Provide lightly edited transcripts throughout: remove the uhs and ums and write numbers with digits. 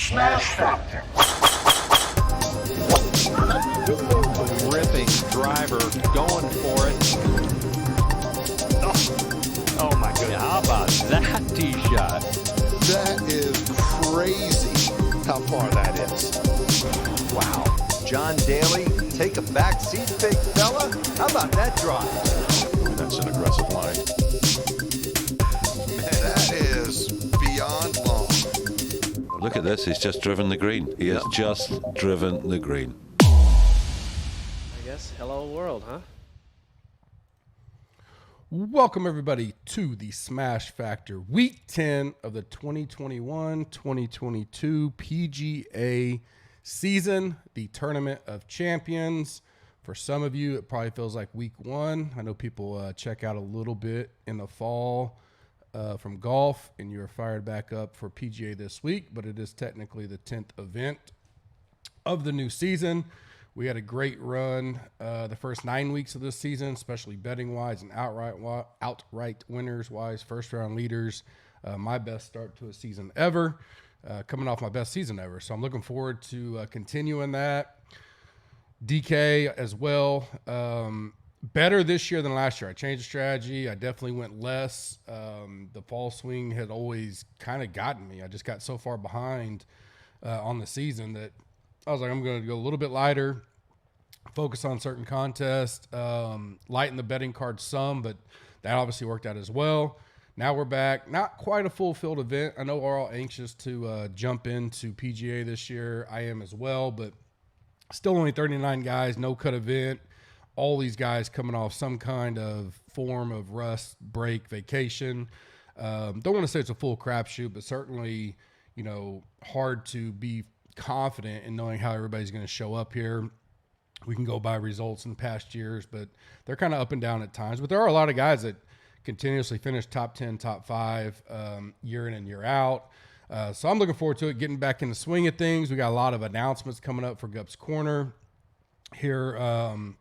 Smash Factor. Ripping driver, going for it. Oh my goodness. How about that tee shot? That is crazy how far that is. Wow. John Daly, take a back seat, big fella. How about that drive? That's an aggressive line. Man, that is beyond long. Look at this. He's just driven the green. He has just driven the green. I guess hello world, huh? Welcome everybody to the Smash Factor Week 10 of the 2021-2022 PGA season, the Tournament of Champions. For some of you, it probably feels like week one. I know people check out a little bit in the fall from golf, and you're fired back up for PGA this week, but it is technically the 10th event of the new season. We had a great run the first 9 weeks of this season, especially betting-wise and outright winners-wise, first-round leaders. My best start to a season ever, coming off my best season ever. So I'm looking forward to continuing that. DK as well. Better this year than last year. I changed the strategy. I definitely went less. The fall swing had always kind of gotten me. I just got so far behind on the season that I was like, I'm going to go a little bit lighter, focus on certain contests, lighten the betting card some, but that obviously worked out as well. Now we're back. Not quite a full field event. I know we're all anxious to jump into PGA this year. I am as well, but still only 39 guys, no cut event. All these guys coming off some kind of form of rust, break, vacation. Don't want to say it's a full crapshoot, but certainly, hard to be confident in knowing how everybody's going to show up here. We can go by results in past years, but they're kind of up and down at times. But there are a lot of guys that continuously finish top 10, top 5 year in and year out. So I'm looking forward to it, getting back in the swing of things. We got a lot of announcements coming up for Gups Corner here,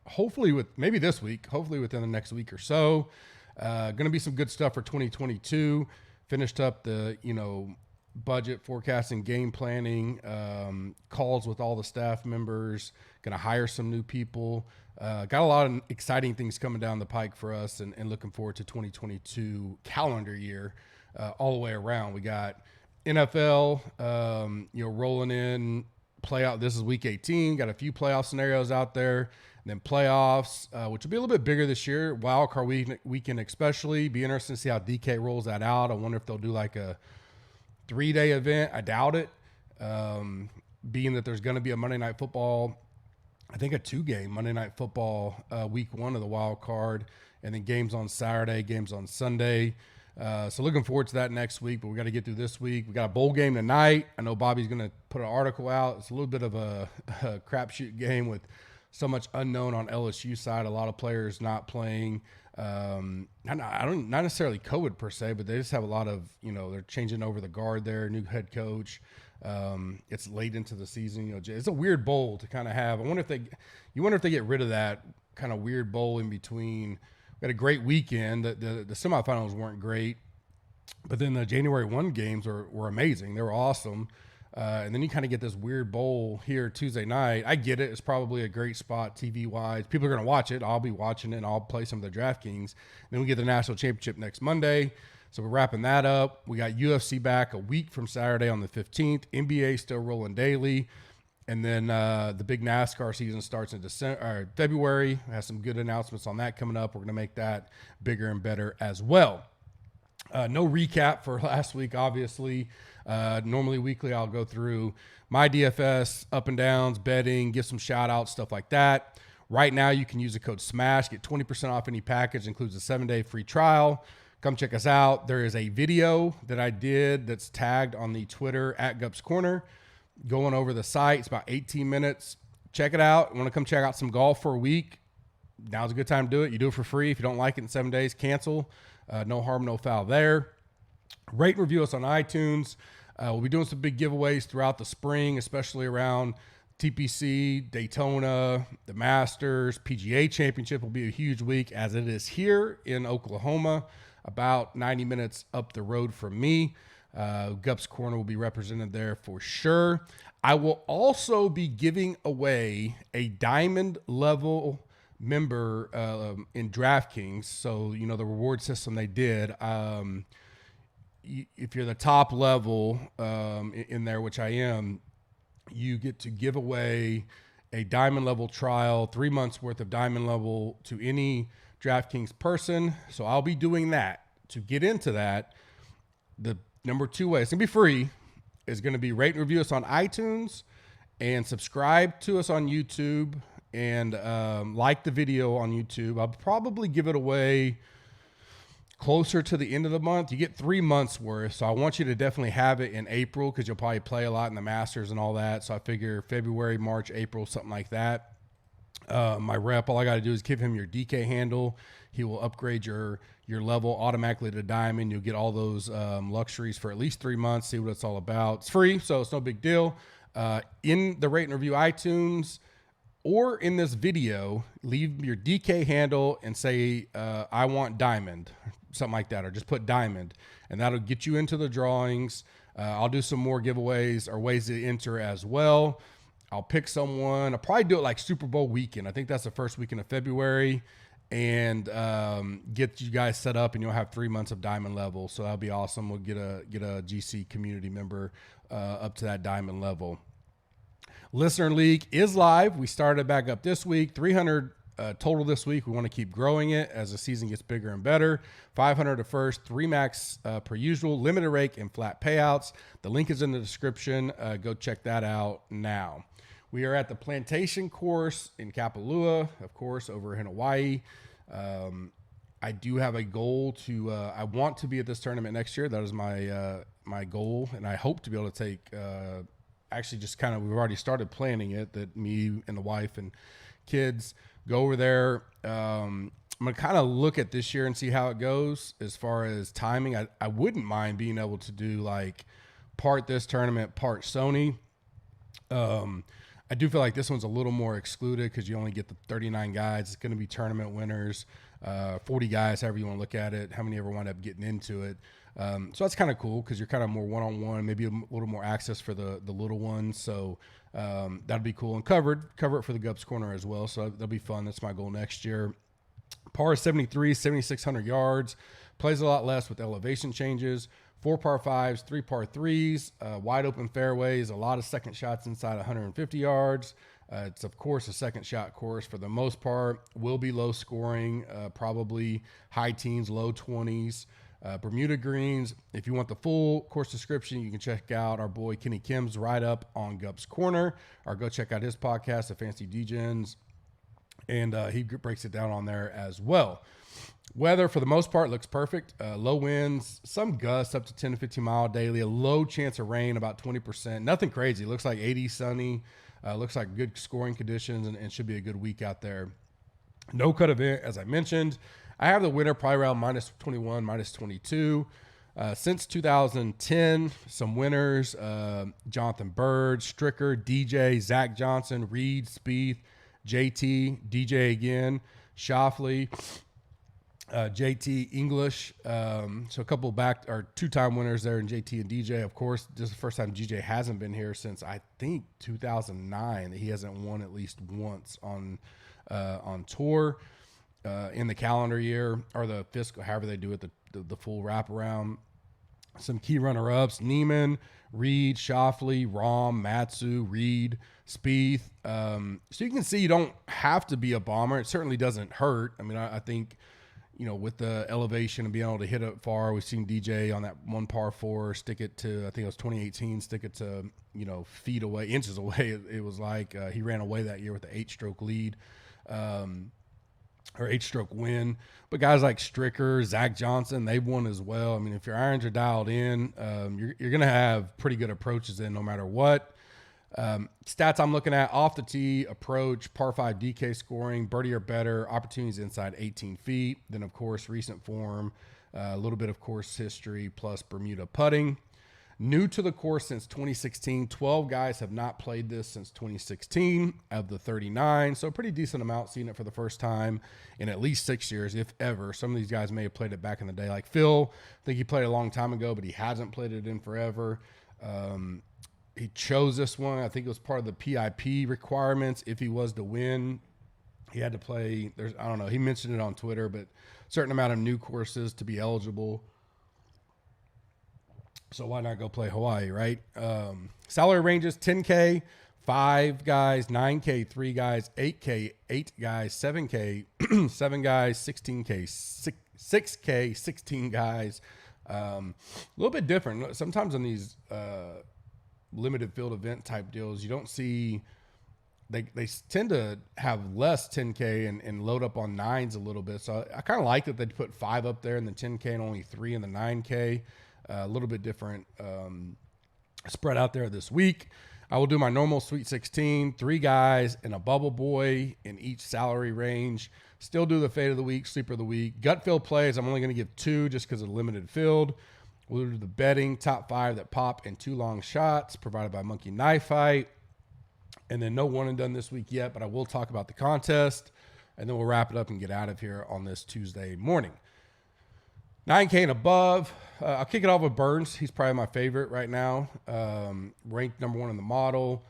hopefully maybe this week, hopefully within the next week or so. Going to be some good stuff for 2022. Finished up the, budget forecasting, game planning, calls with all the staff members, going to hire some new people. Got a lot of exciting things coming down the pike for us and looking forward to 2022 calendar year all the way around. We got NFL, rolling in playoff. This is week 18. Got a few playoff scenarios out there. And then playoffs, which will be a little bit bigger this year. Wild card weekend especially. Be interesting to see how DK rolls that out. I wonder if they'll do like a 3-day event. I doubt it, being that there's going to be a Monday Night Football, I think a 2-game Monday Night Football week one of the wild card, and then games on Saturday, games on Sunday. So looking forward to that next week, but we got to get through this week. We got a bowl game tonight. I know Bobby's going to put an article out. It's a little bit of a crapshoot game with so much unknown on LSU side. A lot of players not playing. Not necessarily COVID per se, but they just have a lot of, they're changing over the guard there, new head coach. It's late into the season, it's a weird bowl to kind of have. You wonder if they get rid of that kind of weird bowl in between. We had a great weekend. The semifinals weren't great, but then the January 1 games were amazing. They were awesome. And then you kind of get this weird bowl here Tuesday night. I get it. It's probably a great spot TV-wise. People are going to watch it. I'll be watching it, and I'll play some of the DraftKings. Then we get the National Championship next Monday. So we're wrapping that up. We got UFC back a week from Saturday on the 15th. NBA still rolling daily. And then the big NASCAR season starts in February. I have some good announcements on that coming up. We're going to make that bigger and better as well. No recap for last week, obviously. Normally weekly, I'll go through my DFS, up and downs, betting, give some shout outs, stuff like that. Right now, you can use the code SMASH, get 20% off any package, includes a 7-day free trial. Come check us out. There is a video that I did that's tagged on the Twitter at Gups Corner, going over the site. It's about 18 minutes. Check it out. Want to come check out some golf for a week? Now's a good time to do it. You do it for free. If you don't like it in 7 days, cancel. No harm, no foul there. Rate and review us on iTunes. We'll be doing some big giveaways throughout the spring, especially around TPC, Daytona, the Masters, PGA Championship will be a huge week as it is here in Oklahoma, about 90 minutes up the road from me. Gups Corner will be represented there for sure. I will also be giving away a diamond level member in DraftKings. So, you know, the reward system they did. If you're the top level in there, which I am, you get to give away a diamond level trial, 3 months worth of diamond level to any DraftKings person. So I'll be doing that. To get into that, the number 2 way, it's going to be free, is going to be rate and review us on iTunes and subscribe to us on YouTube and like the video on YouTube. I'll probably give it away closer to the end of the month. You get 3 months worth. So I want you to definitely have it in April because you'll probably play a lot in the Masters and all that. So I figure February, March, April, something like that. My rep, all I got to do is give him your DK handle. He will upgrade your level automatically to diamond. You'll get all those luxuries for at least 3 months. See what it's all about. It's free, so it's no big deal. In the rate and review iTunes or in this video, leave your DK handle and say, I want diamond, something like that, or just put diamond, and that'll get you into the drawings. I'll do some more giveaways or ways to enter as well. I'll pick someone. I'll probably do it like Super Bowl weekend. I think that's the first weekend of February, and get you guys set up, and you'll have 3 months of diamond level. So that'll be awesome. We'll get a GC community member up to that diamond level. Listener League is live. We started back up this week. 300 total this week. We want to keep growing it as the season gets bigger and better. 500 to first, 3 max per usual, limited rake and flat payouts. The link is in the description. Go check that out now. We are at the Plantation course in Kapalua, of course, over in Hawaii. I do have a goal to, I want to be at this tournament next year. That is my goal, and I hope to be able to take, actually just kind of, we've already started planning it, that me and the wife and kids go over there. I'm going to kind of look at this year and see how it goes as far as timing. I wouldn't mind being able to do like part this tournament, part Sony. I do feel like this one's a little more excluded because you only get the 39 guys. It's going to be tournament winners, 40 guys, however you want to look at it, how many ever wind up getting into it. So that's kind of cool because you're kind of more one-on-one, maybe a little more access for the little ones. So that'd be cool. And cover it for the Gups Corner as well. So that'll be fun. That's my goal next year. Par 73, 7,600 yards. Plays a lot less with elevation changes. 4 par 5s, 3 par 3s, wide open fairways, a lot of second shots inside 150 yards. It's, of course, a second shot course for the most part. Will be low scoring, probably high teens, low 20s. Bermuda greens. If you want the full course description, you can check out our boy Kenny Kim's write-up on Gups Corner, or go check out his podcast, The Fancy Degens, and he breaks it down on there as well. Weather, for the most part, looks perfect. Low winds, some gusts up to 10 to 15 mile daily, a low chance of rain, about 20%. Nothing crazy. Looks like 80, sunny. Looks like good scoring conditions, and should be a good week out there. No cut event, as I mentioned. I have the winner probably around minus 21, minus 22. Since 2010, some winners, Jonathan Bird, Stricker, DJ, Zach Johnson, Reed, Spieth, JT, DJ again, Shoffley, JT, English. So a couple back or 2-time winners there in JT and DJ. Of course, this is the first time DJ hasn't been here since I think 2009. He hasn't won at least once on tour in the calendar year, or the fiscal, however they do it, the full wraparound. Some key runner-ups: Neiman, Reed, Shoffley, Rahm, Matsu, Reed, Spieth. So you can see you don't have to be a bomber. It certainly doesn't hurt. I mean, I think, you know, with the elevation and being able to hit it far, we've seen DJ on that 1 par 4 stick it to, I think it was 2018, stick it to, you know, feet away, inches away. It was like he ran away that year with the 8-stroke lead, or 8-stroke win. But guys like Stricker, Zach Johnson, they've won as well. I mean, if your irons are dialed in, you're going to have pretty good approaches in no matter what. Stats I'm looking at: off the tee, approach, par 5 DK scoring, birdie or better, opportunities inside 18 feet. Then, of course, recent form, a little bit of course history, plus Bermuda putting. New to the course since 2016. 12 guys have not played this since 2016 of the 39. So a pretty decent amount seeing it for the first time in at least 6 years, if ever. Some of these guys may have played it back in the day. Like Phil, I think he played it a long time ago, but he hasn't played it in forever. He chose this one. I think it was part of the PIP requirements. If he was to win, he had to play. I don't know. He mentioned it on Twitter, but certain amount of new courses to be eligible. So why not go play Hawaii, right? Salary ranges 10K, 5 guys, 9K, 3 guys, 8K, 8 guys, 7K, 7 guys, 16K, 6K, 16 guys. A little bit different. Sometimes on these limited field event type deals, you don't see they tend to have less 10K and load up on 9s a little bit. So I kind of like that they put 5 up there in the 10K and only 3 in the 9K. A little bit different spread out there this week. I will do my normal Sweet 16, 3 guys and a bubble boy in each salary range. Still do the fade of the week, sleeper of the week. Gut feel plays, I'm only going to give 2 just because of limited field. We'll do the betting, top 5 that pop and 2 long shots provided by Monkey Knife Fight. And then no one and done this week yet, but I will talk about the contest. And then we'll wrap it up and get out of here on this Tuesday morning. 9K and above. I'll kick it off with Burns. He's probably my favorite right now. Ranked number 1 in the model.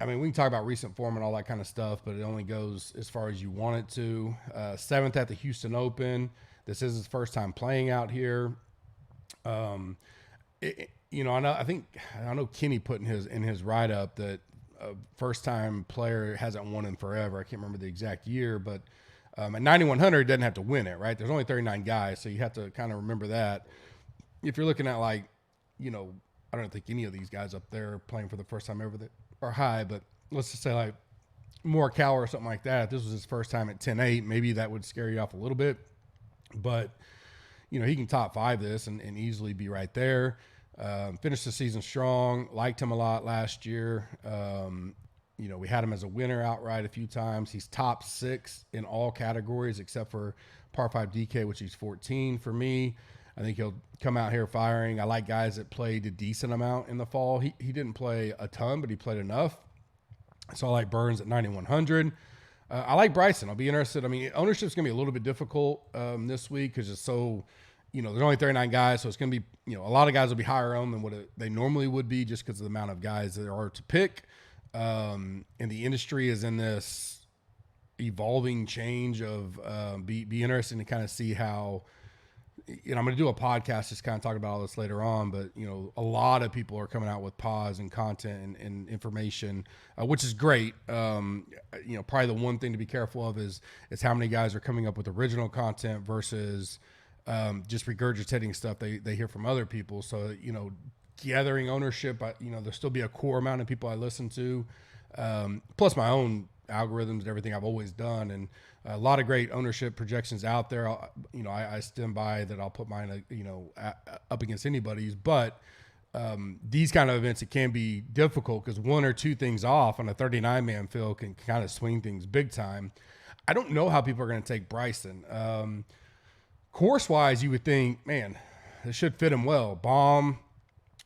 I mean, we can talk about recent form and all that kind of stuff, but it only goes as far as you want it to. 7th at the Houston Open. This is his first time playing out here. I know Kenny put in his write-up that a first-time player hasn't won in forever. I can't remember the exact year, but at 9,100, it doesn't have to win it, right? There's only 39 guys, so you have to kind of remember that. If you're looking at I don't think any of these guys up there playing for the first time ever that are high, but let's just say like Morikawa or something like that. If this was his first time at 10-8, maybe that would scare you off a little bit. But, he can top 5 this and easily be right there. Finished the season strong. Liked him a lot last year. We had him as a winner outright a few times. He's top 6 in all categories except for par 5 DK, which he's 14 for me. I think he'll come out here firing. I like guys that played a decent amount in the fall. He didn't play a ton, but he played enough. So I like Burns at 9,100. I like Bryson. I'll be interested. I mean, ownership's going to be a little bit difficult this week because it's so, there's only 39 guys. So it's going to be, a lot of guys will be higher owned than what they normally would be just because of the amount of guys there are to pick. And the industry is in this evolving change of be interesting to kind of see how, I'm going to do a podcast just kind of talking about all this later on, but a lot of people are coming out with pods and content and information, which is great. Probably the one thing to be careful of is how many guys are coming up with original content versus just regurgitating stuff they hear from other people. So, gathering ownership, there'll still be a core amount of people I listen to, plus my own algorithms and everything I've always done, and a lot of great ownership projections out there. I stand by that. I'll put mine, up against anybody's, but these kind of events, it can be difficult because 1 or 2 things off on a 39-man field can kind of swing things big time. I don't know how people are going to take Bryson. Course-wise, you would think, man, it should fit him well. Bomb,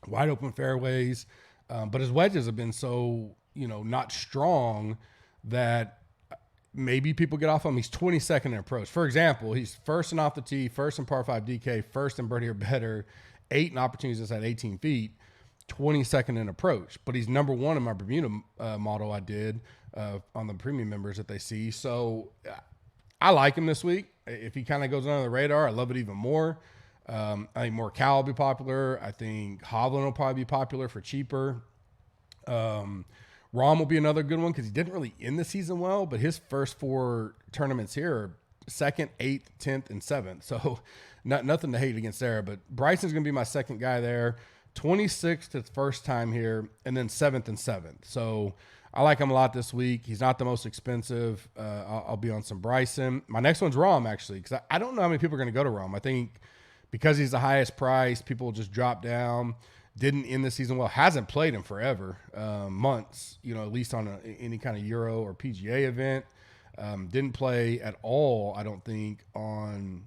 wide open fairways, but his wedges have been so, not strong that maybe people get off him. He's 22nd in approach. For example, he's first and off the tee, first in par 5 DK, first in birdie or better, 8 in opportunities at 18 feet, 22nd in approach. But he's number 1 in my Bermuda model I did on the premium members that they see. So I like him this week. If he kind of goes under the radar, I love it even more. I think Morikawa will be popular. I think Hovland will probably be popular for cheaper. Rahm will be another good one because he didn't really end the season well, but his first 4 tournaments here are 2nd, 8th, 10th, and 7th. So nothing to hate against there. But Bryson's going to be my second guy there. 26th, his first time here, and then 7th and 7th. So I like him a lot this week. He's not the most expensive. I'll be on some Bryson. My next one's Rahm, actually, because I don't know how many people are going to go to Rahm. I think because he's the highest price, people will just drop down. Didn't end the season well. Hasn't played in forever, months, at least on any kind of Euro or PGA event. Didn't play at all, I don't think, on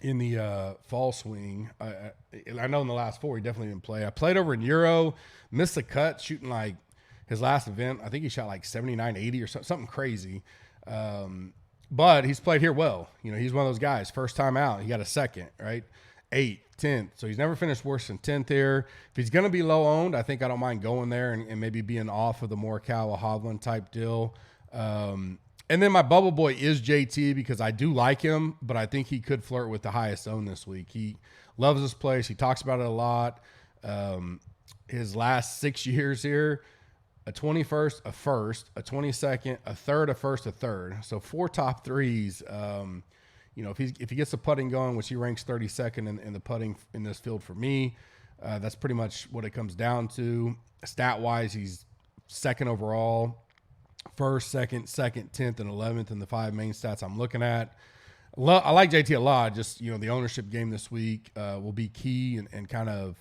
in the fall swing. I know in the last 4 he definitely didn't play. I played over in Euro, missed the cut shooting like his last event. I think he shot like 79, 80 or something crazy. But he's played here well. You know, he's one of those guys. First time out, he got a second, right? 8th, 10th. So he's never finished worse than 10th here. If he's going to be low owned, I think I don't mind going there and maybe being off of the Morikawa Hovland type deal. And then my bubble boy is JT because I do like him, but I think he could flirt with the highest own this week. He loves this place. He talks about it a lot. His last 6 years here, a 21st, a first, a 22nd, a third, a first, a third. So 4 top threes. You know, if he gets the putting going, which he ranks 32nd in the putting in this field for me, that's pretty much what it comes down to. Stat-wise, he's second overall, first, second, 10th, and 11th in the 5 main stats I'm looking at. I like JT a lot. Just, you know, the ownership game this week will be key and kind of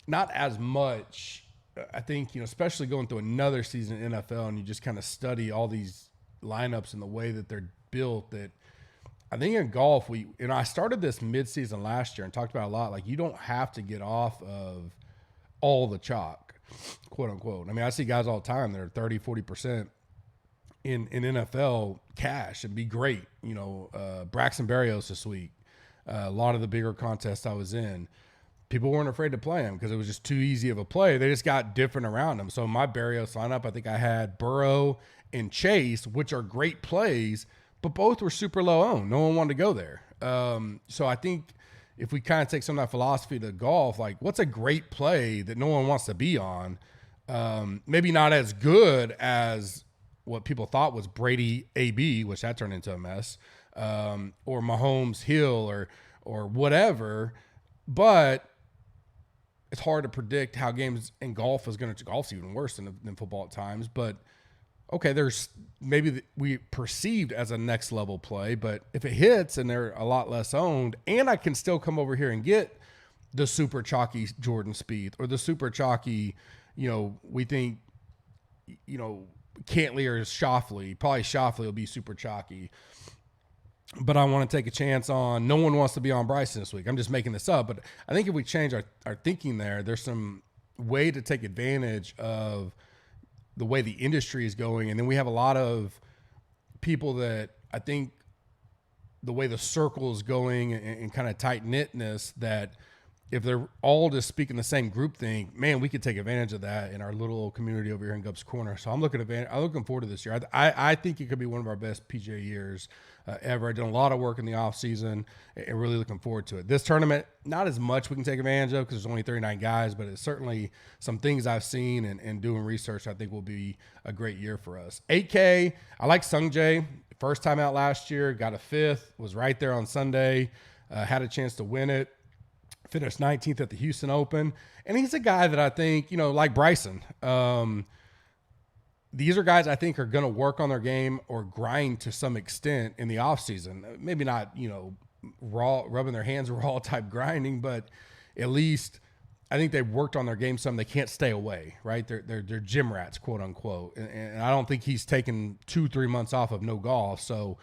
not as much. I think, you know, especially going through another season in NFL and you just kind of study all these lineups and the way that they're built, that I think in golf, I started this midseason last year and talked about it a lot. Like, you don't have to get off of all the chalk, quote unquote. I mean, I see guys all the time that are 30, 40% in NFL cash and be great. You know, Braxton Berrios this week, a lot of the bigger contests I was in, people weren't afraid to play him because it was just too easy of a play. They just got different around him. So in my Berrios lineup, I think I had Burrow and Chase, which are great plays, but both were super low owned. No one wanted to go there. So I think if we kind of take some of that philosophy to golf, like, what's a great play that no one wants to be on? Maybe not as good as what people thought was Brady AB, which that turned into a mess, or Mahomes Hill or whatever. But it's hard to predict how games in golf is going to. Golf's even worse than football at times. But okay, there's maybe we perceived as a next level play, but if it hits and they're a lot less owned, and I can still come over here and get the super chalky Jordan Spieth or the super chalky, you know, we think, you know, Cantley or Schauffele, probably Schauffele will be super chalky. But I want to take a chance on, no one wants to be on Bryson this week. I'm just making this up. But I think if we change our thinking there's some way to take advantage of the way the industry is going. And then we have a lot of people that I think the way the circle is going and kind of tight knitness, that if they're all just speaking the same group thing, man, we could take advantage of that in our little community over here in Gubbs Corner. So I'm looking forward to this year. I think it could be one of our best PGA years ever. I've done a lot of work in the off season and really looking forward to it. This tournament, not as much we can take advantage of because there's only 39 guys, but it's certainly some things I've seen and doing research I think will be a great year for us. 8K, I like Sung Jae. First time out last year, got a 5th, was right there on Sunday, had a chance to win it. Finished 19th at the Houston Open. And he's a guy that I think, you know, like Bryson, these are guys I think are going to work on their game or grind to some extent in the offseason. Maybe not, you know, raw, rubbing their hands raw type grinding, but at least I think they've worked on their game some. They can't stay away, right? They're gym rats, quote unquote. And I don't think he's taken 2-3 months off of no golf. So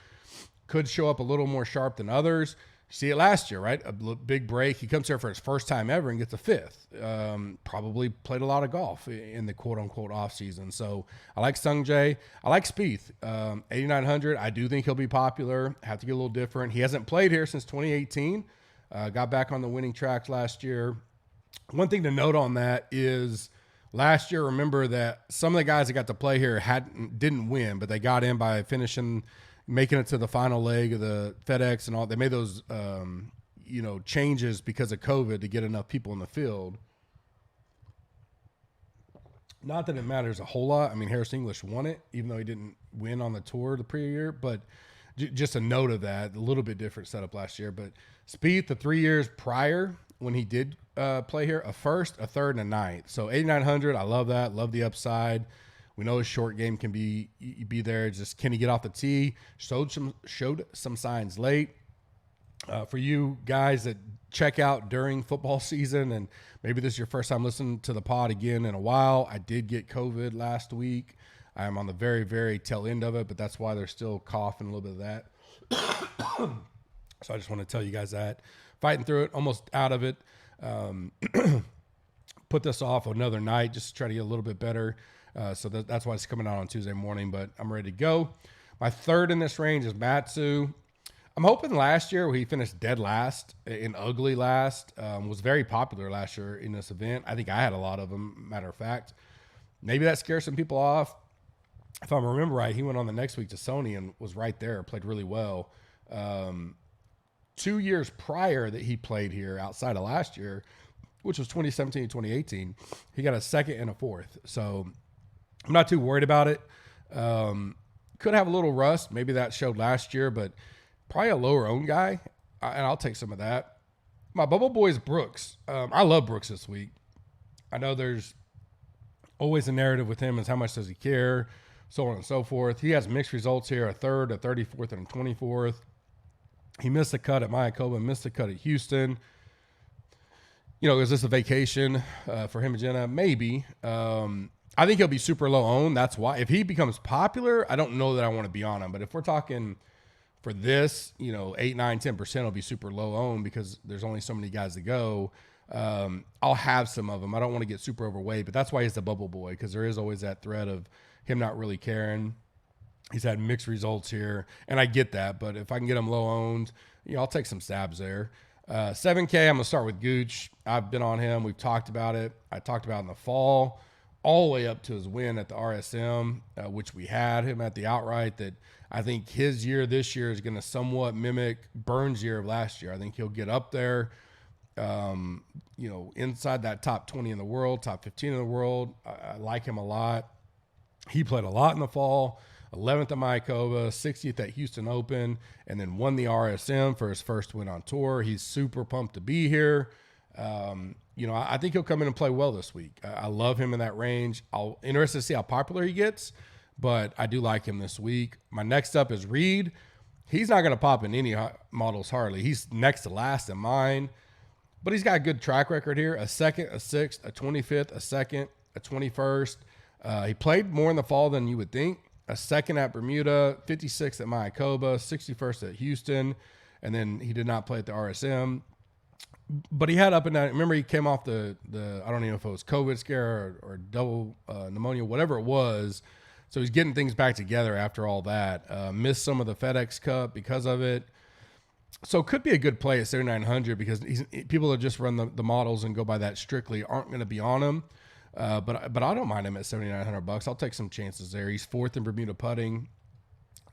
could show up a little more sharp than others. See it last year, right? A big break. He comes here for his first time ever and gets a 5th. Probably played a lot of golf in the quote-unquote off-season. So I like Sung Jae. I like Spieth. 8,900. I do think he'll be popular. Have to get a little different. He hasn't played here since 2018. Got back on the winning tracks last year. One thing to note on that is last year, remember that some of the guys that got to play here didn't win, but they got in by making it to the final leg of the FedEx and all. They made those, you know, changes because of COVID to get enough people in the field. Not that it matters a whole lot. I mean, Harris English won it, even though he didn't win on the tour the previous year. But just a note of that, a little bit different setup last year. But Spieth, the 3 years prior when he did play here, a 1st, a 3rd, and a 9th. So 8,900, I love that. Love the upside. We know his short game can be there. Just can he get off the tee? Showed some signs late. For you guys that check out during football season, and maybe this is your first time listening to the pod again in a while, I did get COVID last week. I'm on the very, very tail end of it, but that's why there's still coughing a little bit of that. So I just want to tell you guys that. Fighting through it, almost out of it. Put this off another night just to try to get a little bit better. So that's why it's coming out on Tuesday morning, but I'm ready to go. My third in this range is Matsu. I'm hoping last year where he finished dead last in ugly last, was very popular last year in this event. I think I had a lot of them, matter of fact. Maybe that scares some people off. If I remember right, he went on the next week to Sony and was right there, played really well. 2 years prior that he played here outside of last year, which was 2017 and 2018, he got a second and a fourth. So I'm not too worried about it. Could have a little rust. Maybe that showed last year, but probably a lower owned guy, and I'll take some of that. My bubble boy is Brooks. I love Brooks this week. I know there's always a narrative with him is how much does he care, so on and so forth. He has mixed results here, a third, a 34th, and a 24th. He missed a cut at Mayakoba, missed a cut at Houston. You know, is this a vacation for him and Jenna? Maybe. I think he'll be super low owned. That's why. If he becomes popular, I don't know that I want to be on him. But if we're talking for this, 8, 9, 10% will be super low owned because there's only so many guys to go. I'll have some of them. I don't want to get super overweight, but that's why he's the bubble boy, because there is always that threat of him not really caring. He's had mixed results here, and I get that. But if I can get him low owned, I'll take some stabs there. 7K, I'm going to start with Gooch. I've been on him. We've talked about it. I talked about it in the fall, all the way up to his win at the RSM, which we had him at the outright, that I think his year this year is going to somewhat mimic Burns' year of last year. I think he'll get up there, inside that top 20 in the world, top 15 in the world. I like him a lot. He played a lot in the fall, 11th at Mayakoba, 60th at Houston Open, and then won the RSM for his first win on tour. He's super pumped to be here. I think he'll come in and play well this week. I love him in that range. I'll interested to see how popular he gets, but I do like him this week. My next up is Reed. He's not going to pop in any models hardly. He's next to last in mine, but he's got a good track record here. A second, a sixth, a 25th, a second, a 21st. He played more in the fall than you would think. A second at Bermuda, 56th at Mayakoba, 61st at Houston, and then he did not play at the RSM. But he had up and down. Remember, he came off the I don't even know if it was COVID scare or double pneumonia, whatever it was. So he's getting things back together after all that. Missed some of the FedEx Cup because of it. So it could be a good play at 7,900 because people that just run the models and go by that strictly aren't going to be on him. But I don't mind him at $7,900. I'll take some chances there. He's fourth in Bermuda putting.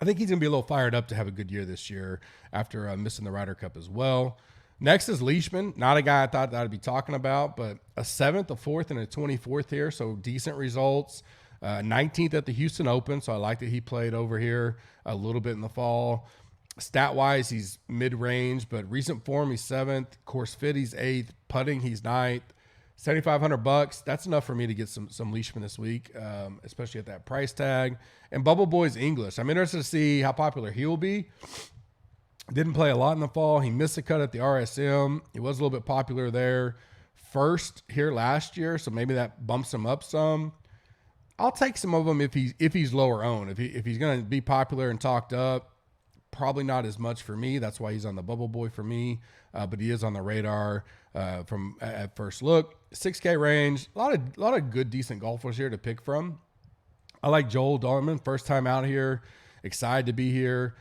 I think he's going to be a little fired up to have a good year this year after missing the Ryder Cup as well. Next is Leashman. Not a guy I thought that I'd be talking about, but a 7th, a 4th, and a 24th here, so decent results. 19th at the Houston Open, so I like that he played over here a little bit in the fall. Stat-wise, he's mid-range, but recent form, he's 7th. Course fit, he's 8th. Putting, he's 9th. $7,500. That's enough for me to get some Leashman this week, especially at that price tag. And Bubble Boy's English. I'm interested to see how popular he will be. Didn't play a lot in the fall. He missed a cut at the RSM. He was a little bit popular there. First here last year, so maybe that bumps him up some. I'll take some of them if he's lower owned. If he's going to be popular and talked up, probably not as much for me. That's why he's on the Bubble Boy for me. But he is on the radar from at first look. 6K range. A lot of good, decent golfers here to pick from. I like Joel Darman, first time out here. Excited to be here.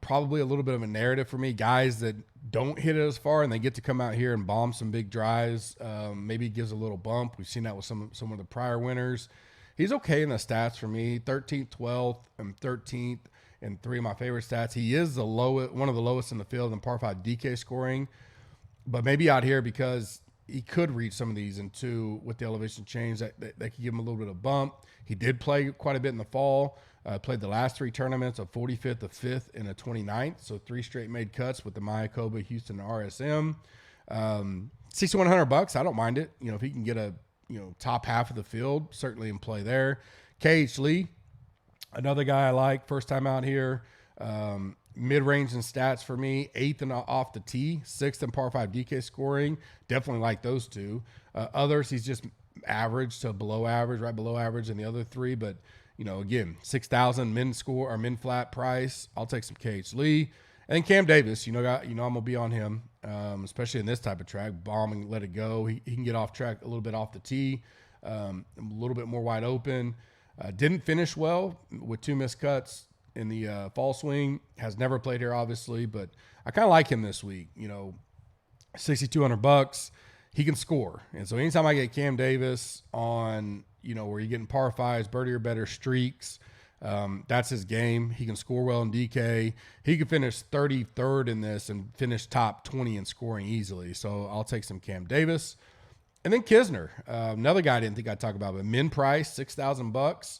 Probably a little bit of a narrative for me. Guys that don't hit it as far and they get to come out here and bomb some big drives. Maybe gives a little bump. We've seen that with some of the prior winners. He's okay in the stats for me. 13th, 12th, and 13th. And 3 of my favorite stats. He is one of the lowest in the field in par 5 DK scoring, but maybe out here because he could reach some of these, and 2 with the elevation change that could give him a little bit of bump. He did play quite a bit in the fall. Played the last 3 tournaments, a 45th, a 5th, and a 29th. So 3 straight made cuts with the Mayakoba, Houston, and RSM. $6,100. I don't mind it. If he can get a top half of the field, certainly in play there. KH Lee. Another guy I like, first time out here, mid-range in stats for me, 8th and off the tee, 6th in par 5 DK scoring. Definitely like those 2. Others, he's just average to below average, right below average in the other 3. But, again, 6,000 min score or min flat price. I'll take some KH Lee. And Cam Davis, I'm gonna be on him, especially in this type of track. Bomb and let it go. He can get off track a little bit off the tee, a little bit more wide open. Didn't finish well with 2 missed cuts in the fall swing. Has never played here, obviously, but I kind of like him this week. $6,200. He can score, and so anytime I get Cam Davis on, where you're getting par fives, birdie or better streaks. That's his game. He can score well in DK. He could finish 33rd in this and finish top 20 in scoring easily. So I'll take some Cam Davis. And then Kisner, another guy I didn't think I'd talk about, but min price, $6,000.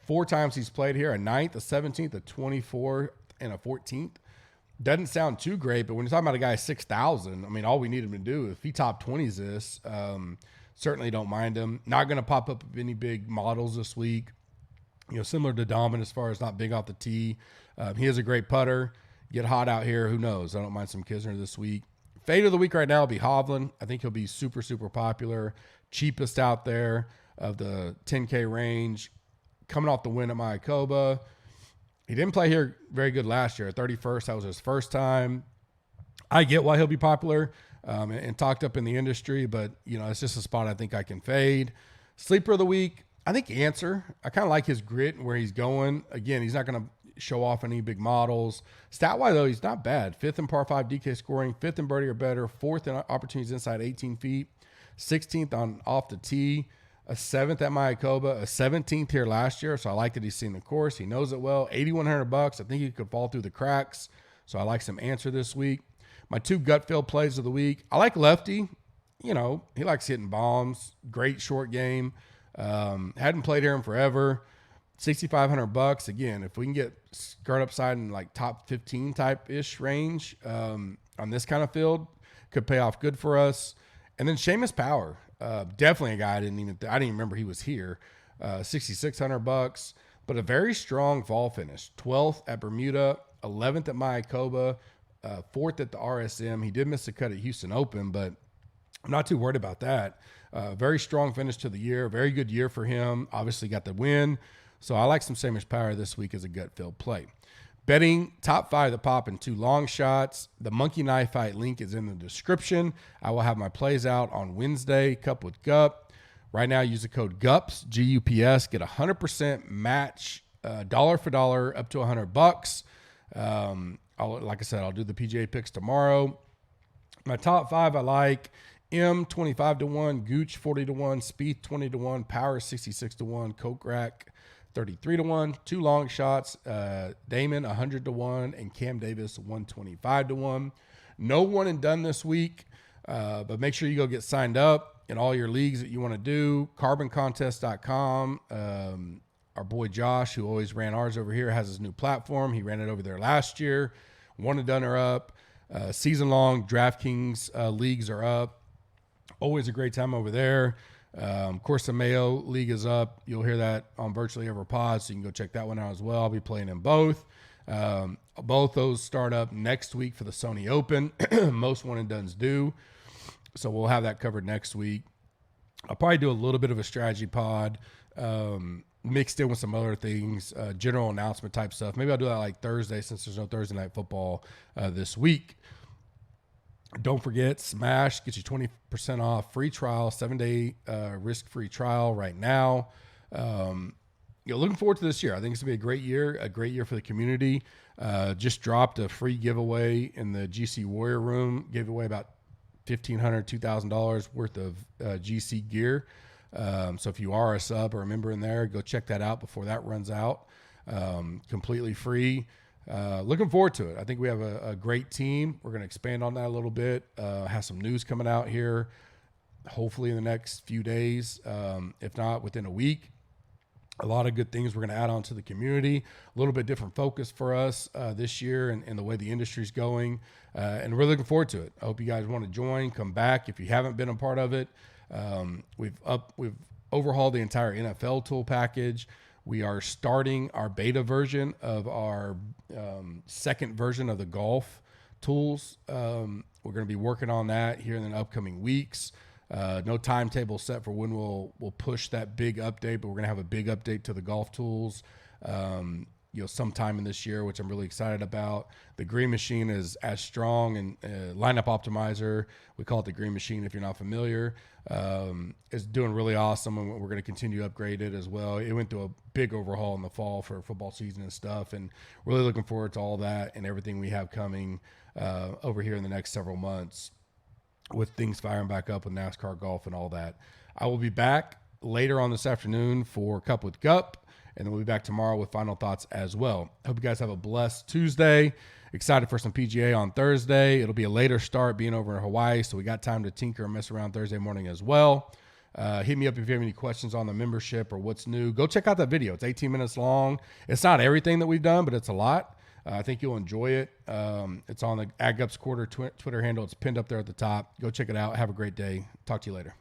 4 times he's played here, a 9th, a 17th, a 24th, and a 14th. Doesn't sound too great, but when you're talking about a guy 6,000, I mean, all we need him to do, if he top 20s this, certainly don't mind him. Not going to pop up any big models this week. Similar to Domin as far as not big off the tee. He is a great putter. Get hot out here. Who knows? I don't mind some Kisner this week. Fade of the week right now will be Hovland. I think he'll be super, super popular. Cheapest out there of the 10K range. Coming off the win at Mayakoba. He didn't play here very good last year. 31st, that was his first time. I get why he'll be popular and talked up in the industry, but, it's just a spot I think I can fade. Sleeper of the week. I think Answer. I kind of like his grit and where he's going. Again, he's not going to show off any big models. Stat-wise, though, he's not bad. 5th in par 5 DK scoring, 5th in birdie or better, 4th in opportunities inside 18 feet, 16th on off the tee, a 7th at Mayakoba, a 17th here last year. So I like that he's seen the course. He knows it well. $8,100. I think he could fall through the cracks. So I like some Answer this week. My 2 gut feel plays of the week. I like Lefty. He likes hitting bombs. Great short game. Hadn't played here in forever. $6,500. Again, if we can get skirt upside in like top 15 type ish range on this kind of field, could pay off good for us. And then Seamus Power, definitely a guy I didn't even remember he was here. $6,600, but a very strong fall finish. 12th at Bermuda, 11th at Mayakoba, 4th at the RSM. He did miss a cut at Houston Open, but I'm not too worried about that. Very strong finish to the year. Very good year for him. Obviously got the win. So I like some Seamus Power this week as a gut filled play. Betting top 5 that pop in 2 long shots. The Monkey Knife Fight link is in the description. I will have my plays out on Wednesday, Cup with Gup. Right now, use the code GUPS, GUPS. Get 100% match, dollar for dollar, up to $100. Like I said, I'll do the PGA picks tomorrow. My top 5 I like. M 25-1, Gooch 40-1, Spieth 20-1, Power 66-1, Coke Rack 33-1, 2 long shots, Damon 100-1, and Cam Davis 125-1. No one and done this week, but make sure you go get signed up in all your leagues that you want to do. Carboncontest.com. Our boy Josh, who always ran ours over here, has his new platform. He ran it over there last year. One and done are up. Season-long DraftKings leagues are up. Always a great time over there. Of course, the Mayo League is up. You'll hear that on virtually every pod, so you can go check that one out as well. I'll be playing in both. Both those start up next week for the Sony Open. Most one and dones do. So we'll have that covered next week. I'll probably do a little bit of a strategy pod mixed in with some other things, general announcement type stuff. Maybe I'll do that like Thursday since there's no Thursday night football this week. Don't forget, Smash gets you 20% off free trial, 7-day risk-free trial right now. Looking forward to this year. I think it's going to be a great year for the community. Just dropped a free giveaway in the GC Warrior Room. Gave away about $1,500, $2,000 worth of GC gear. So if you are a sub or a member in there, go check that out before that runs out. Completely free. Looking forward to it. I think we have a great team. We're going to expand on that a little bit. Have some news coming out here, hopefully in the next few days, if not within a week. A lot of good things we're going to add on to the community. A little bit different focus for us this year and the way the industry's going. And we're looking forward to it. I hope you guys want to join, come back. If you haven't been a part of it, we've overhauled the entire NFL tool package. We are starting our beta version of our second version of the golf tools. We're going to be working on that here in the upcoming weeks. No timetable set for when we'll push that big update, but we're going to have a big update to the golf tools sometime in this year, which I'm really excited about. The Green Machine is as strong, and lineup optimizer, we call it the Green Machine if you're not familiar, is doing really awesome, and we're going to continue to upgrade it as well. It went through a big overhaul in the fall for football season and stuff, and really looking forward to all that and everything we have coming over here in the next several months with things firing back up with NASCAR golf and all that. I will be back later on this afternoon for Cup with Gup, and then we'll be back tomorrow with final thoughts as well. Hope you guys have a blessed Tuesday. Excited for some PGA on Thursday. It'll be a later start being over in Hawaii, so we got time to tinker and mess around Thursday morning as well. Hit me up if you have any questions on the membership or what's new. Go check out that video. It's 18 minutes long. It's not everything that we've done, but it's a lot. I think you'll enjoy it. It's on the AgUps Quarter Twitter handle. It's pinned up there at the top. Go check it out. Have a great day. Talk to you later.